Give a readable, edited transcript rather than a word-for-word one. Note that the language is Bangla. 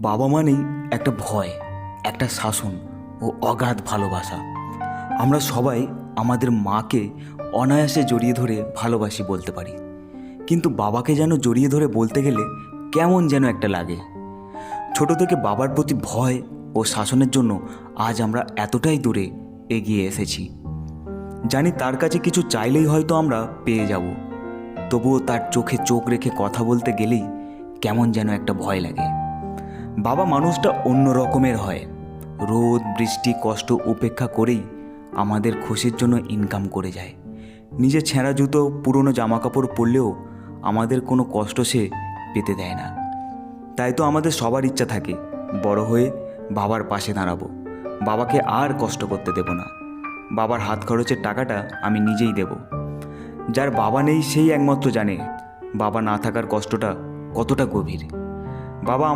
বাবা মানেই একটা ভয়, একটা শাসন ও অগাধ ভালোবাসা। আমরা সবাই আমাদের মাকে অনায়াসে জড়িয়ে ধরে ভালোবাসি বলতে পারি, কিন্তু বাবাকে যেন জড়িয়ে ধরে বলতে গেলে কেমন যেন একটা লাগে। ছোট থেকে বাবার প্রতি ভয় ও শাসনের জন্য আজ আমরা এতটাই দূরে এগিয়ে এসেছি। জানি তার কাছে কিছু চাইলেই হয়তো আমরা পেয়ে যাব, তবুও তার চোখে চোখ রেখে কথা বলতে গেলেই কেমন যেন একটা ভয় লাগে। বাবা মানুষটা অন্য রকমের হয়। রোদ বৃষ্টি কষ্ট উপেক্ষা করেই আমাদের খুশির জন্য ইনকাম করে যায়। নিজের ছেঁড়া জুতো পুরনো জামাকাপড় পরলেও আমাদের কোনো কষ্ট সে পেতে দেয় না। তাই তো আমাদের সবার ইচ্ছা থাকে বড় হয়ে বাবার পাশে দাঁড়াবো, বাবাকে আর কষ্ট করতে দেব না। বাবার হাত খরচের টাকাটা আমি নিজেই দেব। যার বাবা নেই সেই একমাত্র জানে বাবা না থাকার কষ্টটা কতটা গভীর। বাবা